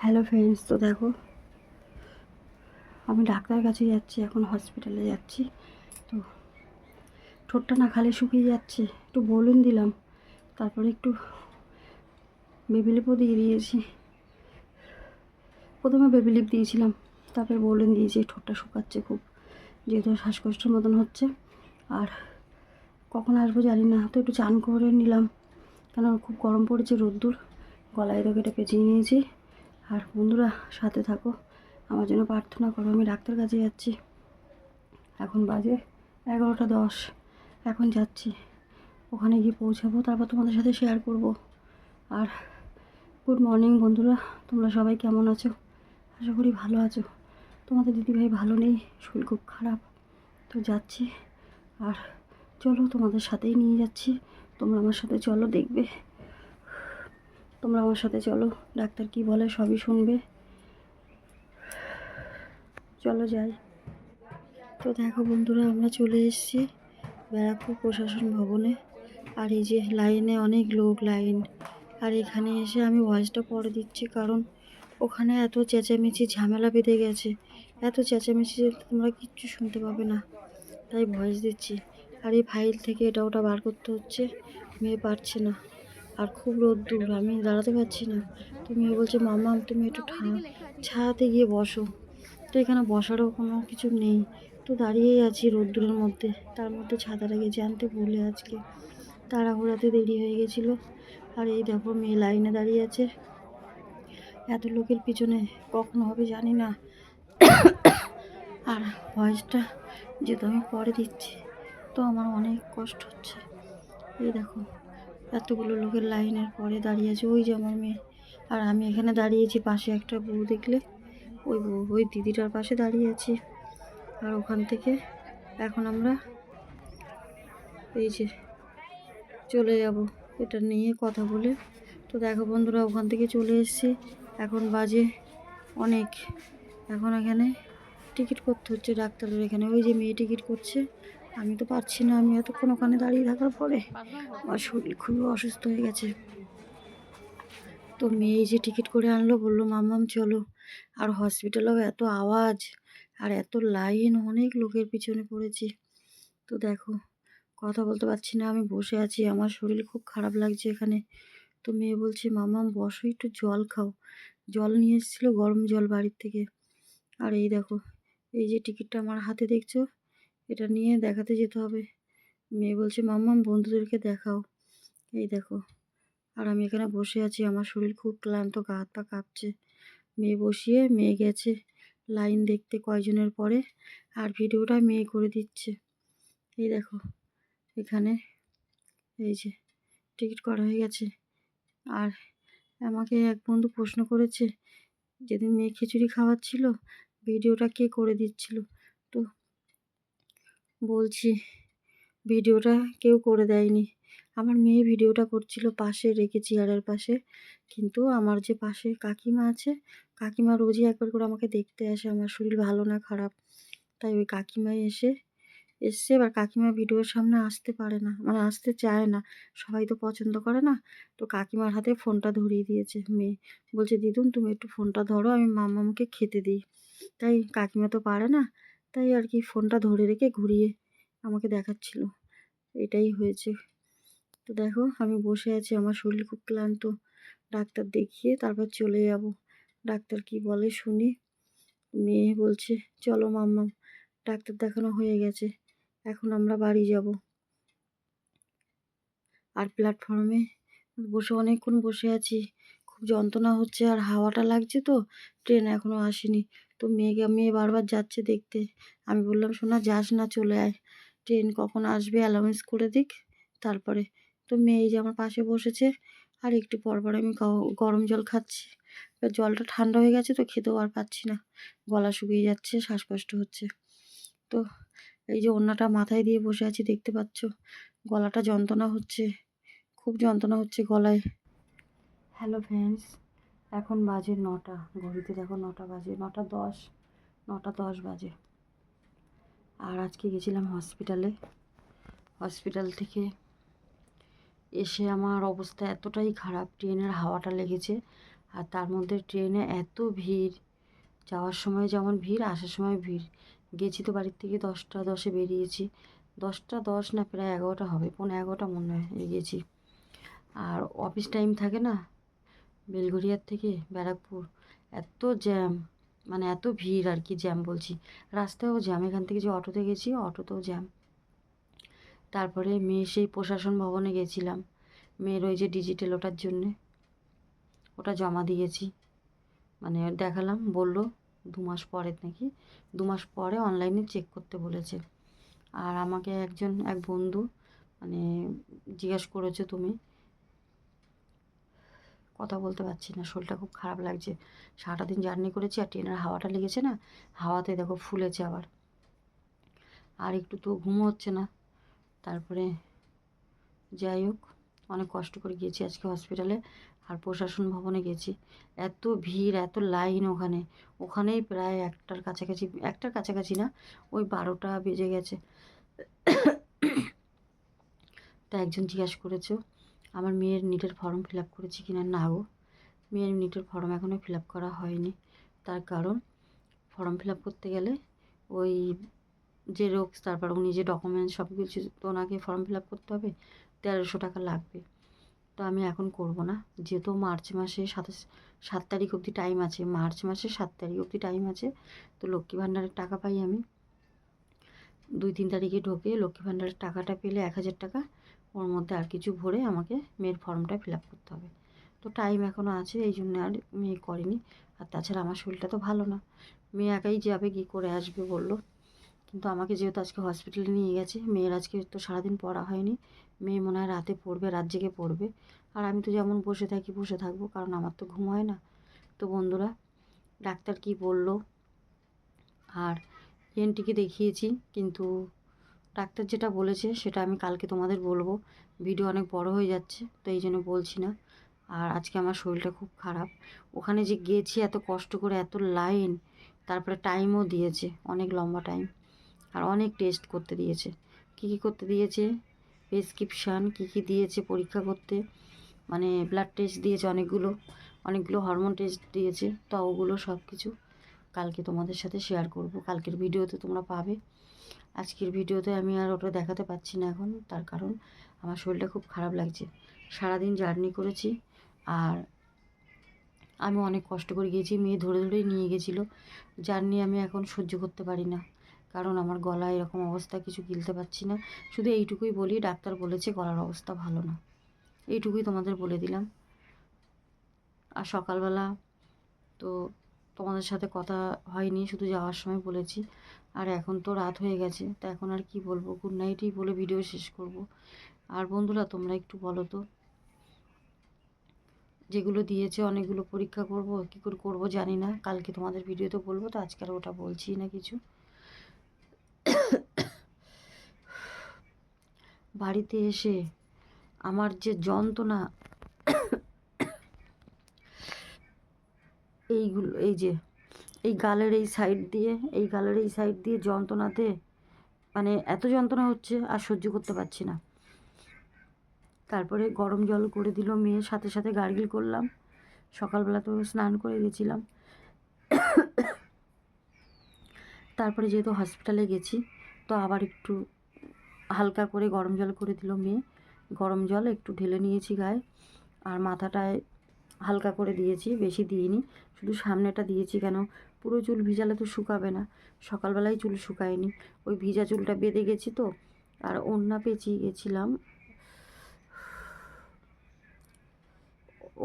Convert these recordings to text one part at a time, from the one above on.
Hello friends, তো দেখো আমি ডাক্তার কাছে যাচ্ছি, এখন হসপিটালে যাচ্ছি। তো ঠোঁটটা না খালি শুকিয়ে যাচ্ছে, একটু বলুন দিলাম, তারপরে একটু বেবি লিপও দিয়ে দিয়েছি। প্রথমে বেবি লিপ দিয়েছিলাম, তারপরে বলুন দিয়েছি। ঠোঁটটা শুকাচ্ছে খুব, যেহেতু শ্বাসকষ্টের মতন হচ্ছে। আর কখন আসবো জানি না, তো একটু চান করে নিলাম, কেন খুব গরম পড়েছে, রোদ্দুর। গলায় তো কেটে পেঁচিয়ে নিয়েছি। আর বন্ধুরা সাথে থাকো, আমার জন্য প্রার্থনা করো। আমি ডাক্তার কাছে যাচ্ছি, এখন বাজে 11টা 10। এখন যাচ্ছি, ওখানে গিয়ে পৌঁছাবো, তারপর তোমাদের সাথে শেয়ার করব। আর গুড মর্নিং বন্ধুরা, তোমরা সবাই কেমন আছো? আশা করি ভালো আছো। তোমাদের দিদিভাই ভালো নেই, শরীর খুব খারাপ। তো যাচ্ছি, আর চলো তোমাদের সাথেই নিয়ে যাচ্ছি। তোমরা আমার সাথে চলো, দেখবে। তোমরা আমার সাথে চলো, ডাক্তার কি বলে সবই শুনবে। চলো যাই। তো দেখো বন্ধুরা, আমরা চলে এসেছি ব্যারাকপুর প্রশাসন ভবনে। আর এই যে লাইনে অনেক লোক, লাইন। আর এখানে এসে আমি ভয়েসটা পরে দিচ্ছি, কারণ ওখানে এত চেঁচামেচি ঝামেলা বেঁধে গেছে, এত চেঁচামেচি যে তোমরা কিচ্ছু শুনতে পাবে না, তাই ভয়েস দিচ্ছি। আর এই ফাইল থেকে এটা ওটা বার করতে হচ্ছে, মেয়ে পারছে না। আর খুব রোদ্দুর, আমি দাঁড়াতে পারছি না। তো মেয়ে বলছে, মামা তুমি একটু ছায়াতে গিয়ে বসো। তো এখানে বসারও কোনো কিছু নেই, তো দাঁড়িয়েই আছি রোদ্দুরের মধ্যে। তার মধ্যে ছাতাটা গেছে আনতে ভুলে, আজকে তাড়াহুড়াতে দেরি হয়ে গেছিলো। আর এই দেখো মেয়ে লাইনে দাঁড়িয়ে আছে, এত লোকের পিছনে কখন হবে জানি না। আর ভয়েসটা যেহেতু আমি পরে দিচ্ছি, তো আমার অনেক কষ্ট হচ্ছে। এই দেখো এতগুলো লোকের লাইনের পরে দাঁড়িয়ে আছে, ওই যে আমার মেয়ে। আর আমি এখানে দাঁড়িয়েছি, পাশে একটা বউ দেখলে, ওই বউ, ওই দিদিটার পাশে দাঁড়িয়ে আছি। আর ওখান থেকে এখন আমরা এই যে চলে যাব, এটা নিয়ে কথা বলে। তো দেখো বন্ধুরা, ওখান থেকে চলে এসেছি, এখন বাজে অনেক। এখন এখানে টিকিট করতে হচ্ছে ডাক্তারের এখানে, ওই যে মেয়ে টিকিট করছে। আমি তো পারছি না, আমি এতক্ষণ ওখানে দাঁড়িয়ে থাকার পরে আমার শরীর খুবই অসুস্থ হয়ে গেছে। তো মেয়ে যে টিকিট করে আনলো, বললো মাম্মাম চলো। আর হসপিটালেও এত আওয়াজ আর এত লাইন, অনেক লোকের পিছনে পড়েছি। তো দেখো কথা বলতে পারছি না, আমি বসে আছি, আমার শরীর খুব খারাপ লাগছে এখানে। তো মেয়ে বলছে, মাম্মাম বসো, একটু জল খাও। জল নিয়ে এসেছিলো, গরম জল বাড়ির থেকে। আর এই দেখো, এই যে টিকিটটা আমার হাতে দেখছো, এটা নিয়ে দেখাতে যেতে হবে। মেয়ে বলছে, মাম্মাম বন্ধুদেরকে দেখাও। এই দেখো, আর আমি এখানে বসে আছি, আমার শরীর খুব ক্লান্ত, গা হাত পা কাঁপছে। মেয়ে বসিয়ে, মেয়ে গেছে লাইন দেখতে কয়জনের পরে, আর ভিডিওটা মেয়ে করে দিচ্ছে। এই দেখো এখানে, এই যে টিকিট করা হয়ে গেছে। আর আমাকে এক বন্ধু প্রশ্ন করেছে, যেদিন মেয়ে খিচুড়ি খাওয়াচ্ছিল ভিডিওটা কে করে দিচ্ছিল। তো বলছি, ভিডিওটা কেউ করে দেয়নি, আমার মেয়ে ভিডিওটা করছিল পাশে রেখে, চেয়ারের পাশে। কিন্তু আমার যে পাশে কাকিমা আছে, কাকিমা রোজই একবার করে আমাকে দেখতে আসে, আমার শরীর ভালো না খারাপ, তাই ওই কাকিমাই এসছে। এবার কাকিমা ভিডিওর সামনে আসতে পারে না, মানে আসতে চায় না, সবাই তো পছন্দ করে না। তো কাকিমার হাতে ফোনটা ধরিয়ে দিয়েছে মেয়ে, বলছে, দিদুন তুমি একটু ফোনটা ধরো, আমি মামাকে খেতে দিই। তাই কাকিমা তো পারে না, তাই আর কি ফোনটা ধরে রেখে ঘুরিয়ে আমাকে দেখাচ্ছিল। এটাই হয়েছে। তো দেখো আমি বসে আছি, আমার শরীর খুব ক্লান্ত, ডাক্তার দেখিয়ে তারপর চলে যাব। ডাক্তার কি বলে শুনি। মেয়ে বলছে, চলো মাম্মা, ডাক্তার দেখানো হয়ে গেছে, এখন আমরা বাড়ি যাব। আর প্ল্যাটফর্মে বসে অনেকক্ষণ বসে আছি, খুব যন্ত্রণা হচ্ছে, আর হাওয়াটা লাগছে, তো ট্রেন এখনও আসেনি। তো মেয়ে বারবার যাচ্ছে দেখতে, আমি বললাম, শোনা যাস না, চলে আয়, ট্রেন কখন আসবে অ্যালাউন্স করে দিক তারপরে। তো মেয়ে যে আমার পাশে বসেছে, আর একটু পর পর আমি গরম জল খাচ্ছি। এবার জলটা ঠান্ডা হয়ে গেছে, তো খেতেও আর পাচ্ছি না, গলা শুকিয়ে যাচ্ছে, শ্বাসকষ্ট হচ্ছে। তো এই যে ওড়নাটা মাথায় দিয়ে বসে আছি, দেখতে পাচ্ছ, গলাটা যন্ত্রণা হচ্ছে, খুব যন্ত্রণা হচ্ছে গলায়। হ্যালো ফ্রেন্ডস, এখন বাজে 9টা, ঘড়িতে দেখো 9টা বাজে, 9টা 10, 9টা 10 বাজে। আর আজকে গেছিলাম হসপিটালে, হসপিটাল থেকে এসে আমার অবস্থা এতটাই খারাপ, ট্রেনের হাওয়াটা লেগেছে, আর তার মধ্যে ট্রেনে এত ভিড়, যাওয়ার সময় যেমন ভিড়, আসার সময় ভিড়। গেছি তো বাড়ির থেকে 10টা 10-এ বেরিয়েছি, 10টা 10 না, প্রায় 11টা হবে, 11:15 মনে হয় গেছি। আর অফিস টাইম থাকে না বেলঘরিয়ার থেকে ব্যারাকপুর, এত জ্যাম, মানে এত ভিড় আর কি, জ্যাম বলছি, রাস্তায়ও জ্যাম, এখান থেকে যে অটোতে গেছি অটোতেও জ্যাম। তারপরে মেয়ে সেই প্রশাসন ভবনে গেছিলাম, মেয়ের ওই যে ডিজিটাল ওটার জন্যে, ওটা জমা দিয়েছি, মানে দেখালাম, বললো 2 মাস পরে নাকি, 2 মাস পরে অনলাইনে চেক করতে বলেছে। আর আমাকে এক বন্ধু মানে জিজ্ঞেস করেছো তুমি, কথা বলতে পারছি না, শরীরটা খুব খারাপ লাগছে, সারাটা দিন জার্নি করেছি আর ট্রেনের হাওয়াটা লেগেছে না, হাওয়াতে দেখো ফুলেছে আবার, আর একটু তো ঘুমও হচ্ছে না। তারপরে যাই হোক, অনেক কষ্ট করে গেছি আজকে হসপিটালে। আর প্রশাসন ভবনে গেছি, এত ভিড়, এত লাইন, ওখানেই প্রায় 1টার কাছাকাছি, 1টার কাছাকাছি না, ওই 12টা বেজে গেছে। তা একজন জিজ্ঞাসা করেছো আমার মেয়ের নিটের ফর্ম ফিল আপ করেছি কিনা, না গো, মেয়ের নিটের ফর্ম এখনও ফিল আপ করা হয়নি। তার কারণ ফর্ম ফিল আপ করতে গেলে ওই জেরক্স, তারপর উনি যে ডকুমেন্টস সব কিছু তো ওনাকে ফর্ম ফিল আপ করতে হবে, 1300 টাকা লাগবে। তো আমি এখন করব না, যেহেতু মার্চ মাসে 7 তারিখ অবধি টাইম আছে, মার্চ মাসে 7 তারিখ অবধি টাইম আছে, তো লক্ষ্মী ভাণ্ডারের টাকা পাই আমি, 2-3 তারিখে ঢোকে, লক্ষ্মী ভাণ্ডারের টাকাটা পেলে 1000 টাকা, ওর মধ্যে আর কিছু ভরে আমাকে মেয়ের ফর্মটা ফিল আপ করতে হবে। তো টাইম এখনও আছে, এই জন্য আর মেয়ে করিনি। আর তাছাড়া আমার শরীরটা তো ভালো না, মেয়ে একাই যাবে, কী করে আসবে বললো। কিন্তু আমাকে যেহেতু আজকে হসপিটালে নিয়ে গেছে, মেয়ের আজকে তো সারাদিন পড়া হয়নি, মেয়ে মনে হয় রাতে পড়বে, রাত জেগে পড়বে। আর আমি তো যেমন বসে থাকি বসে থাকবো, কারণ আমার তো ঘুম হয় না। তো বন্ধুরা, ডাক্তার কি বললো, আর এনটিকে দেখিয়েছি, কিন্তু ডাক্তার যেটা বলেছে সেটা আমি কালকে তোমাদের বলবো, ভিডিও অনেক বড় হয়ে যাচ্ছে, তো এই জন্য বলছি না। আর আজকে আমার শরীরটা খুব খারাপ, ওখানে যে গেছি এত কষ্ট করে, এত লাইন, তারপরে টাইমও দিয়েছে অনেক লম্বা টাইম, আর অনেক টেস্ট করতে দিয়েছে। কী কী করতে দিয়েছে, প্রেসক্রিপশান কী কী দিয়েছে পরীক্ষা করতে, মানে ব্লাড টেস্ট দিয়েছে অনেকগুলো হরমোন টেস্ট দিয়েছে, তো ওগুলো সব কিছু কালকে তোমাদের সাথে শেয়ার করব, কালকের ভিডিওতে তোমরা পাবে। আজকের ভিডিওতে আমি আর ওটা দেখাতে পারছি না এখন, তার কারণ আমার শরীরটা খুব খারাপ লাগছে, সারাদিন জার্নি করেছি, আর আমি অনেক কষ্ট করে গিয়েছি, মেয়ে ধরে ধরেই নিয়ে গেছিলো। জার্নি আমি এখন সহ্য করতে পারি না, কারণ আমার গলা এরকম অবস্থা, কিছু গিলতে পারছি না। শুধু এইটুকুই বলি, ডাক্তার বলেছে গলার অবস্থা ভালো না, এইটুকুই তোমাদের বলে দিলাম। আর সকালবেলা তো তোমাদের সাথে কথা হয়নি, শুধু যাওয়ার সময় বলেছি। আর এখন তো রাত হয়ে গেছে, তা এখন আর কি বলবো, গুড নাইটই বলে ভিডিও শেষ করব। আর বন্ধুরা, তোমরা একটু বলো তো, যেগুলো দিয়েছে অনেকগুলো পরীক্ষা করব, কী করে করবো জানি না, কালকে তোমাদের ভিডিওতে বলবো, তো আজকে আর ওটা বলছি না কিছু। বাড়িতে এসে আমার যে যন্ত্রণা, এইগুলো, এই গালের এই সাইড দিয়ে যন্ত্রণাতে, মানে এত যন্ত্রণা হচ্ছে আর সহ্য করতে পারছি না। তারপরে গরম জল করে দিল মেয়ে, সাথে সাথে গার্গিল করলাম, সকালবেলা তো স্নান করে গেছিলাম। তারপরে যেহেতু হসপিটালে গেছি, তো আবার একটু হালকা করে গরম জল করে দিল মেয়ে, গরম জল একটু ঢেলে নিয়েছি গায়ে, আর মাথাটায় হালকা করে দিয়েছি, বেশি দিইনি, শুধু সামনেটা দিয়েছি, কেন পুরো চুল ভিজালে তো শুকাবে না, সকালবেলায় চুল শুকায়নি, ওই ভিজা চুলটা বেঁধে গেছি তো। আর ওড়না পেঁচিয়ে গেছিলাম,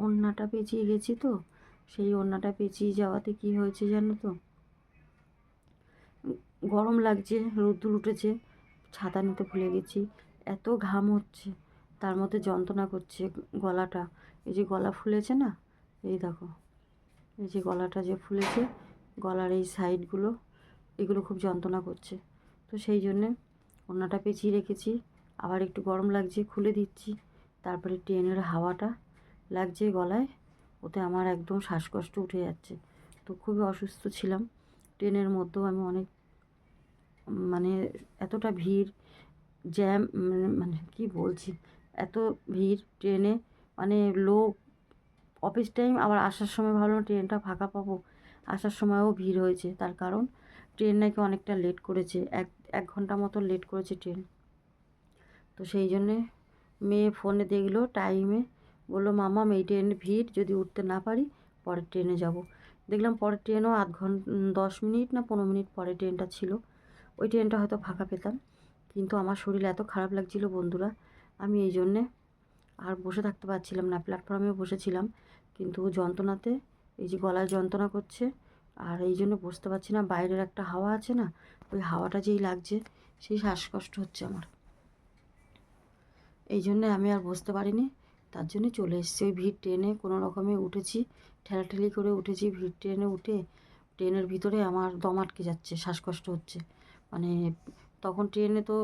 ওড়নাটা পেঁচিয়ে গেছি তো, সেই ওড়নাটা পেঁচিয়ে যাওয়াতে কি হয়েছে জানো তো, গরম লাগছে, রোদ্দুর উঠেছে, ছাতা নিতে ভুলে গেছি, এত ঘাম হচ্ছে, তার মধ্যে যন্ত্রণা করছে গলাটা, এই যে গলা ফুলেছে না, এই দেখো, এই যে গলাটা যে ফুলেছে, গলার এই সাইডগুলো, এগুলো খুব যন্ত্রণা করছে। তো সেই জন্যে ওড়নাটা পেঁচিয়ে রেখেছি, আবার একটু গরম লাগছে, খুলে দিচ্ছি, তারপরে ট্রেনের হাওয়াটা লাগছে গলায়, ওতে আমার একদম শ্বাসকষ্ট উঠে যাচ্ছে। তো খুবই অসুস্থ ছিলাম, ট্রেনের মধ্যেও আমি অনেক, মানে এতটা ভিড়, জ্যাম, মানে কি বলছি, এত ভিড় ট্রেনে, মানে লোক অফিস টাইম, আবার আসার সময় ভাবলাম ট্রেনটা ফাঁকা পাবো, আসার সময়ও ভিড় হয়েছে। তার কারণ ট্রেন নাকি অনেকটা লেট করেছে, এক ঘন্টা মতো লেট করেছে ট্রেন। তো সেই জন্যে মেয়ে ফোনে দেখলো টাইমে, বললো মামা এই ট্রেনে ভিড়, যদি উঠতে না পারি পরের ট্রেনে যাব। দেখলাম পরের ট্রেনও 10 মিনিট না 15 মিনিট পরে ট্রেনটা ছিল। ওই ট্রেনটা হয়তো ফাঁকা পেতাম, কিন্তু আমার শরীর এত খারাপ লাগছিল বন্ধুরা, আমি এই জন্যে আর বসে থাকতে পারছিলাম না। প্ল্যাটফর্মেও বসেছিলাম, কিন্তু যন্ত্রণাতে এই যে গলায় যন্ত্রণা করছে, আর এই জন্য বসতে পারছি না। বাইরের একটা হাওয়া আছে না, ওই হাওয়াটা যেই লাগছে সেই শ্বাসকষ্ট হচ্ছে আমার। এই জন্যে আমি আর বসতে পারিনি, তার জন্যে চলে এসেছি। ওই ভিড় ট্রেনে কোনো রকমে উঠেছি, ঠেলাঠেলি করে উঠেছি। ভিড় ট্রেনে উঠে ট্রেনের ভিতরে আমার দম আটকে যাচ্ছে, শ্বাসকষ্ট হচ্ছে। মানে তখন ট্রেনে তো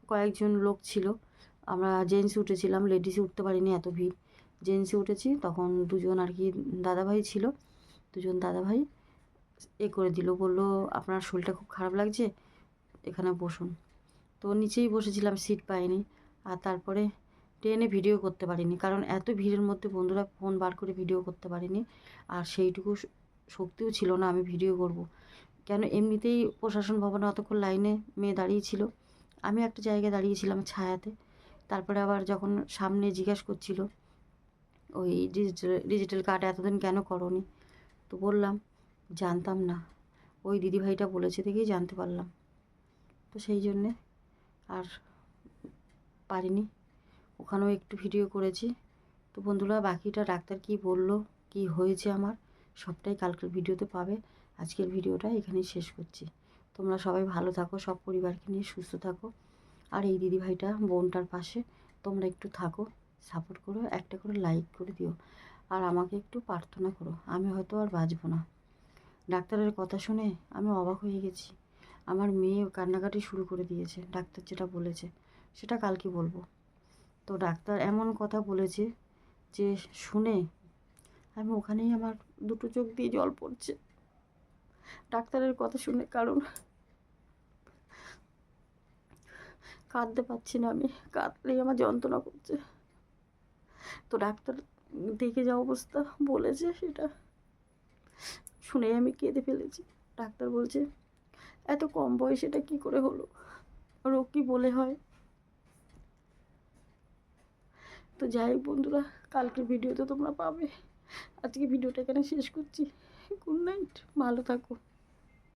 কয়েকজন লোক ছিল, আমরা জেন্টস উঠেছিলাম, লেডিসে উঠতে পারিনি, এত ভিড়। জেন্টসে উঠেছি, তখন দুজন আর কি দাদাভাই ছিল, দুজন দাদাভাই করে দিল, বললো আপনার শরীরটা খুব খারাপ লাগছে, এখানে বসুন। তো নিচেই বসেছিলাম, সিট পাইনি। আর তারপরে ট্রেনে ভিডিও করতে পারিনি, কারণ এত ভিড়ের মধ্যে বন্ধুরা ফোন বার করে ভিডিও করতে পারিনি। আর সেইটুকু শক্তিও ছিল না আমি ভিডিও করব। কেন, এমনিতেই প্রশাসন ভবনে অতক্ষণ লাইনে মেয়ে দাঁড়িয়েছিল, আমি একটা জায়গায় দাঁড়িয়েছিলাম ছায়াতে। তারপরে আবার যখন সামনে জিজ্ঞাসা করছিল ওই ডিজিটাল কার্ড এতদিন কেন করোনি, তো বললাম জানতাম না, ওই দিদিভাইটা বলেছে দেখেই জানতে পারলাম। তো সেই জন্যে আর পারিনি, ওখানেও একটু ভিডিও করেছি। তো বন্ধুরা বাকিটা ডাক্তার কি বলল, কি হয়েছে আমার, সবটাই কালকের ভিডিওতে পাবে। আজকের ভিডিওটা এখানেই শেষ করছি। তোমরা সবাই ভালো থাকো, সব পরিবারকে নিয়ে সুস্থ থাকো। আর এই দিদিভাইটা বোনটার পাশে তোমরা একটু থাকো, সাপোর্ট করো, একটা করে লাইক করে দিও। আর আমাকে একটু প্রার্থনা করো, আমি হয়তো আর বাঁচবো না। ডাক্তারের কথা শুনে আমি অবাক হয়ে গেছি। আমার মেয়ে কান্নাকাটি শুরু করে দিয়েছে, ডাক্তার যেটা বলেছে সেটা কালকে বলবো। তো ডাক্তার এমন কথা বলেছে যে শুনে আমি ওখানেই আমার দুটো চোখ দিয়ে জল পড়ছে ডাক্তারের কথা শুনে। কারণ কাঁদতে পারছি না, আমি কাঁদলেই আমার যন্ত্রণা করছে। তো ডাক্তার দেখে যা অবস্থা বলেছে সেটা শুনেই আমি কেঁদে ফেলেছি। ডাক্তার বলছে এত কম বয়সে এটা কী করে হলো, রোগ কি বলে হয়। তো যাই হোক বন্ধুরা, কালকের ভিডিওতে তোমরা পাবে। আজকে ভিডিওটা এখানে শেষ করছি। গুড নাইট, ভালো থাকো।